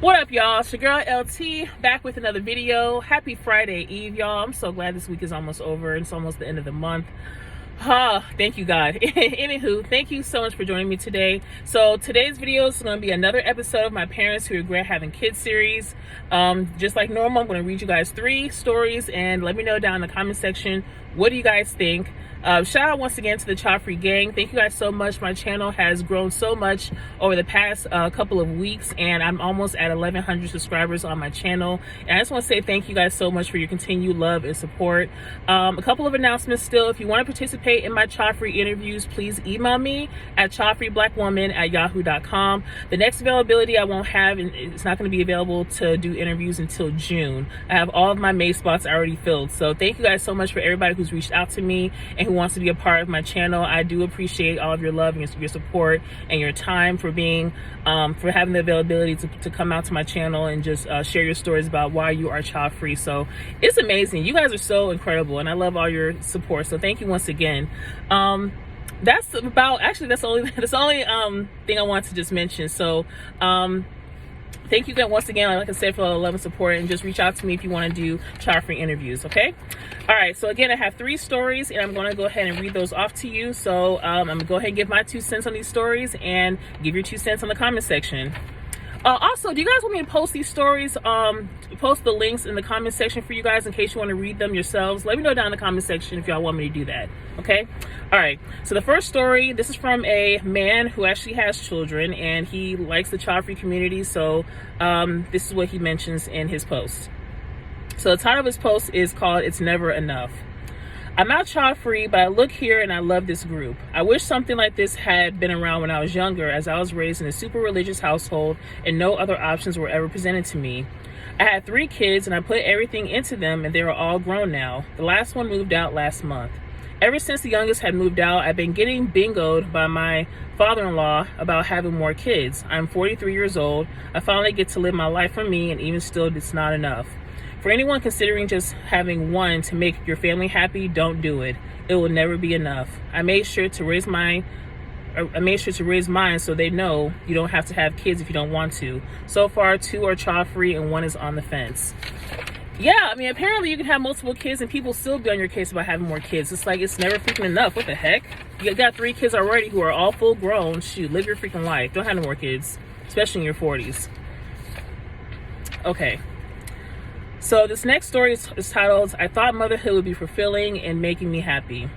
What up, y'all? It's your girl LT back with another video. Happy Friday Eve, y'all. I'm so glad this week is almost over. It's almost the end of the month. Thank you, God. Anywho, thank you so much for joining me today. So today's video is going to be another episode of my Parents Who Regret Having Kids series. Just like normal, I'm going to read you guys 3 stories and let me know down in the comment section, what do you guys think? Shout out once again to the Child Free Gang. Thank you guys so much. My channel has grown so much over the past couple of weeks, and I'm almost at 1,100 subscribers on my channel. And I just want to say thank you guys so much for your continued love and support. A couple of announcements still. If you want to participate in my Child Free interviews, please email me at childfreeblackwoman@yahoo.com. The next availability I won't have, and it's not going to be available to do interviews until June. I have all of my May spots already filled. So thank you guys so much for everybody who's reached out to me and who wants to be a part of my channel. I do appreciate all of your love and your support and your time for being for having the availability to come out to my channel and just share your stories about why you are child free. So it's amazing. You guys are so incredible and I love all your support. So thank you once again. That's the only thing I want to just mention. So thank you again once again, like I said, for all the love and support, and just reach out to me if you want to do child-free interviews, okay? All right, so again, I have 3 stories, and I'm going to go ahead and read those off to you. So I'm going to go ahead and give my 2 cents on these stories, and give your 2 cents on the comment section. Also, do you guys want me to post these stories, post the links in the comment section for you guys in case you want to read them yourselves? Let me know down in the comment section if y'all want me to do that, okay? All right, so the first story, this is from a man who actually has children, and he likes the child-free community, so this is what he mentions in his post. So the title of his post is called, "It's Never Enough." I'm not child free, but I look here and I love this group. I wish something like this had been around when I was younger, as I was raised in a super religious household and no other options were ever presented to me. I had 3 kids and I put everything into them, and they are all grown now. The last one moved out last month. Ever since the youngest had moved out, I've been getting bingoed by my father-in-law about having more kids. I'm 43 years old. I finally get to live my life for me, and even still, it's not enough. For anyone considering just having one to make your family happy, don't do it. It will never be enough. I made sure to raise mine so they know you don't have to have kids if you don't want to. So far, 2 are child free and 1 is on the fence. Yeah, I mean, apparently you can have multiple kids and people still be on your case about having more kids. It's like, it's never freaking enough. What the heck? You got 3 kids already who are all full grown. Shoot, live your freaking life. Don't have no more kids, especially in your 40s. Okay. So this next story is titled, "I Thought Motherhood Would Be Fulfilling and Making Me Happy."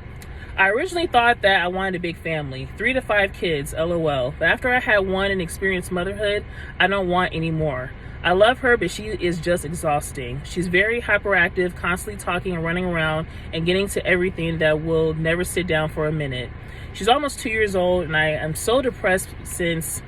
I originally thought that I wanted a big family, 3 to 5 kids, LOL. But after I had one and experienced motherhood, I don't want any more. I love her, but she is just exhausting. She's very hyperactive, constantly talking and running around and getting to everything that will never sit down for a minute. She's almost 2 years old, and I am so depressed since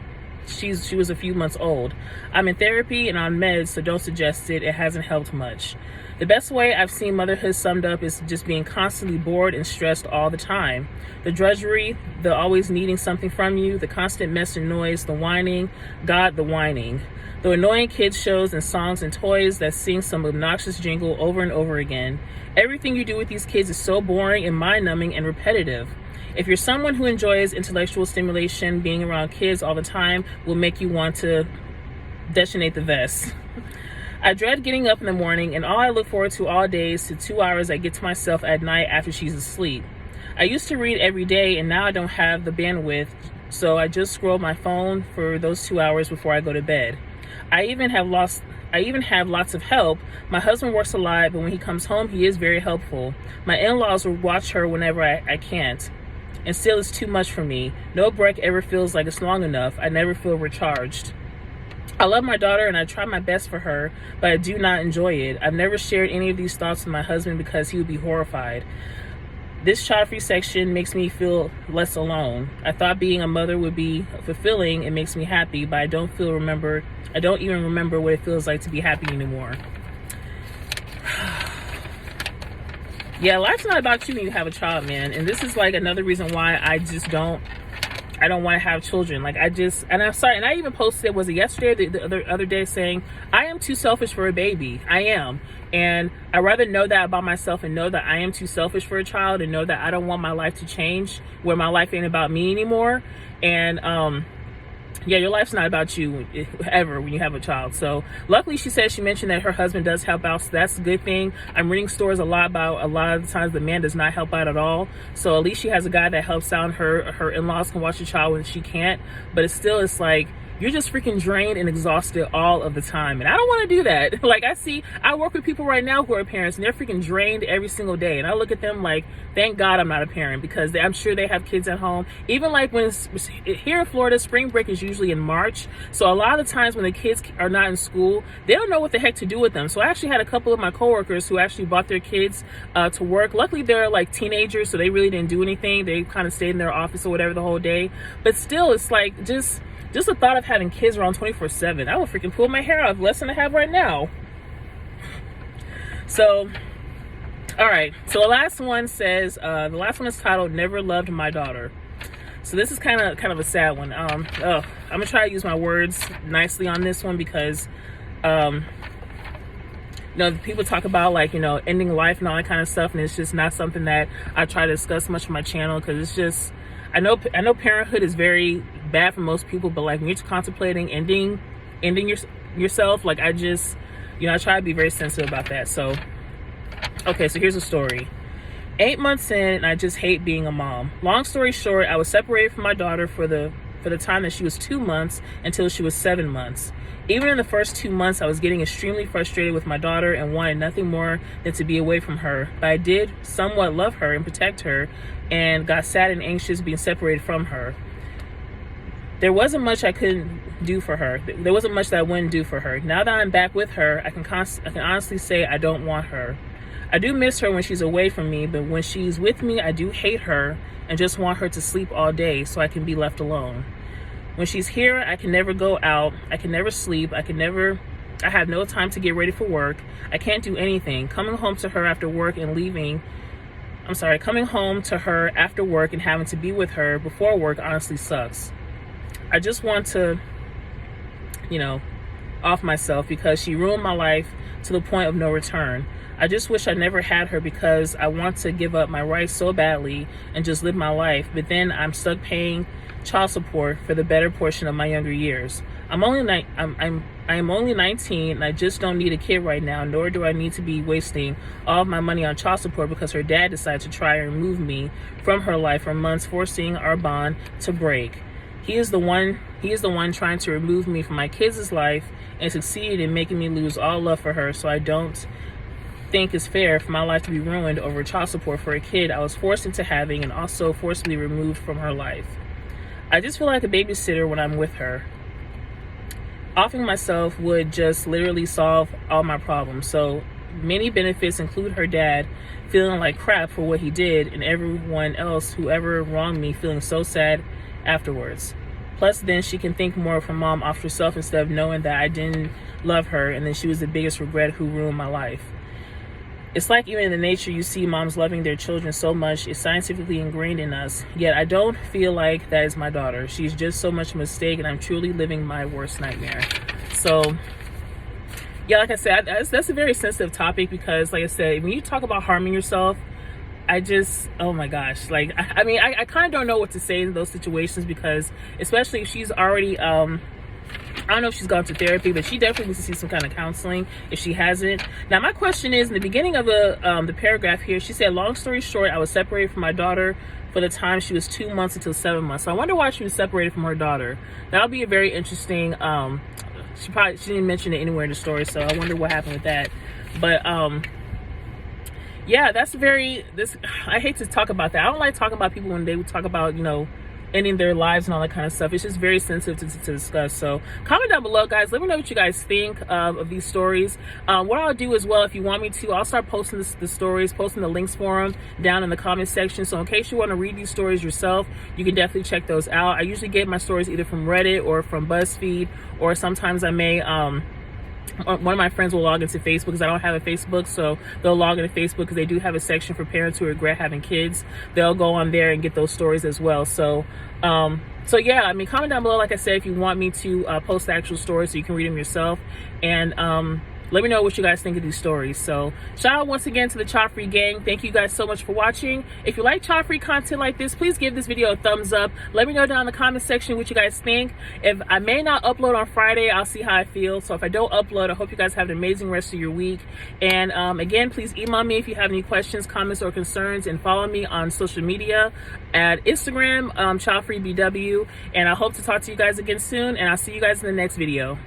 she was a few months old. I'm in therapy and on meds, so don't suggest it. It hasn't helped much. The best way I've seen motherhood summed up is just being constantly bored and stressed all the time. The drudgery, the always needing something from you, the constant mess and noise, the whining, God, the whining. The annoying kids shows and songs and toys that sing some obnoxious jingle over and over again. Everything you do with these kids is so boring and mind-numbing and repetitive. If you're someone who enjoys intellectual stimulation, being around kids all the time will make you want to detonate the vest. I dread getting up in the morning, and all I look forward to all day is the 2 hours I get to myself at night after she's asleep. I used to read every day, and now I don't have the bandwidth, so I just scroll my phone for those 2 hours before I go to bed. I even have lots of help. My husband works a lot, but when he comes home, he is very helpful. My in-laws will watch her whenever I can't. And still, it's too much for me. No break ever feels like it's long enough. I never feel recharged. I love my daughter and I try my best for her, but I do not enjoy it. I've never shared any of these thoughts with my husband because he would be horrified. This child-free section makes me feel less alone. I thought being a mother would be fulfilling and makes me happy, but I don't even remember what it feels like to be happy anymore. Yeah, life's not about you when you have a child, man. And this is like another reason why I don't want to have children. Like, and I'm sorry, and I even posted, was it yesterday or the other day, saying, I am too selfish for a baby. I am. And I'd rather know that about myself and know that I am too selfish for a child, and know that I don't want my life to change where my life ain't about me anymore. And yeah, your life's not about you ever when you have a child. So luckily she mentioned that her husband does help out, so that's a good thing. I'm reading stories a lot about a lot of the times the man does not help out at all, so at least she has a guy that helps out. Her in-laws can watch the child when she can't, but it's like you're just freaking drained and exhausted all of the time. And I don't want to do that. Like, I work with people right now who are parents, and they're freaking drained every single day. And I look at them like, thank God I'm not a parent, because I'm sure they have kids at home. Even like when here in Florida, spring break is usually in March. So a lot of the times when the kids are not in school, they don't know what the heck to do with them. So I actually had a couple of my coworkers who actually brought their kids to work. Luckily, they're like teenagers, so they really didn't do anything. They kind of stayed in their office or whatever the whole day. But still, it's like just the thought of having kids around 24/7, I would freaking pull my hair off less than I have right now. So, all right. So the last one says, the last one is titled "Never Loved My Daughter." So this is kind of a sad one. I'm gonna try to use my words nicely on this one because, people talk about like, ending life and all that kind of stuff, and it's just not something that I try to discuss much on my channel, because it's just, I know parenthood is very bad for most people, but like when you're contemplating ending yourself, like I just, I try to be very sensitive about that. So, okay, so here's a story. 8 months in, and I just hate being a mom. Long story short, I was separated from my daughter for the time that she was 2 months until she was 7 months. Even in the first 2 months, I was getting extremely frustrated with my daughter and wanted nothing more than to be away from her. But I did somewhat love her and protect her, and got sad and anxious being separated from her. There wasn't much I couldn't do for her. There wasn't much that I wouldn't do for her. Now that I'm back with her, I can honestly say I don't want her. I do miss her when she's away from me, but when she's with me, I do hate her and just want her to sleep all day so I can be left alone. When she's here, I can never go out. I can never sleep. I have no time to get ready for work. I can't do anything. Coming home to her after work and having to be with her before work honestly sucks. I just want to, off myself because she ruined my life to the point of no return. I just wish I never had her because I want to give up my rights so badly and just live my life, but then I'm stuck paying child support for the better portion of my younger years. I'm only 19, and I just don't need a kid right now, nor do I need to be wasting all of my money on child support because her dad decided to try and remove me from her life for months, forcing our bond to break. He is the one trying to remove me from my kids' life and succeeded in making me lose all love for her, so I don't think it's fair for my life to be ruined over child support for a kid I was forced into having and also forcibly removed from her life. I just feel like a babysitter when I'm with her. Offering myself would just literally solve all my problems. So many benefits include her dad feeling like crap for what he did, and everyone else who ever wronged me feeling so sad afterwards. Plus, then she can think more of her mom off herself instead of knowing that I didn't love her and then she was the biggest regret who ruined my life. It's like even in the nature you see moms loving their children so much, it's scientifically ingrained in us. Yet I don't feel like that is my daughter. She's just so much a mistake, and I'm truly living my worst nightmare. So, yeah, like I said, that's a very sensitive topic because, like I said, when you talk about harming yourself, oh my gosh, like, I kind of don't know what to say in those situations because, especially if she's already, I don't know if she's gone to therapy, but she definitely needs to see some kind of counseling if she hasn't. Now, my question is, in the beginning of the paragraph here, she said, long story short, I was separated from my daughter for the time she was 2 months until 7 months. So I wonder why she was separated from her daughter. That'll be a very interesting, she didn't mention it anywhere in the story, so I wonder what happened with that. But, yeah, I hate to talk about that. I don't like talking about people when they would talk about, ending their lives and all that kind of stuff. It's just very sensitive to discuss. So comment down below, guys. Let me know what you guys think of these stories. What I'll do as well, if you want me to, I'll start posting the stories, posting the links for them down in the comment section. So in case you want to read these stories yourself, you can definitely check those out. I usually get my stories either from Reddit or from BuzzFeed, or sometimes I may one of my friends will log into Facebook because I don't have a Facebook, so they'll log into Facebook because they do have a section for parents who regret having kids. They'll go on there and get those stories as well. So yeah, comment down below, like I said, if you want me to post the actual stories so you can read them yourself. And Let me know what you guys think of these stories. So shout out once again to the Child Free gang. Thank you guys so much for watching. If you like child free content like this, please give this video a thumbs up. Let me know down in the comment section what you guys think. If I may not upload on Friday, I'll see how I feel. So if I don't upload, I hope you guys have an amazing rest of your week. And again, please email me if you have any questions, comments, or concerns, and follow me on social media at Instagram, ChildFreeBW. And I hope to talk to you guys again soon, and I'll see you guys in the next video.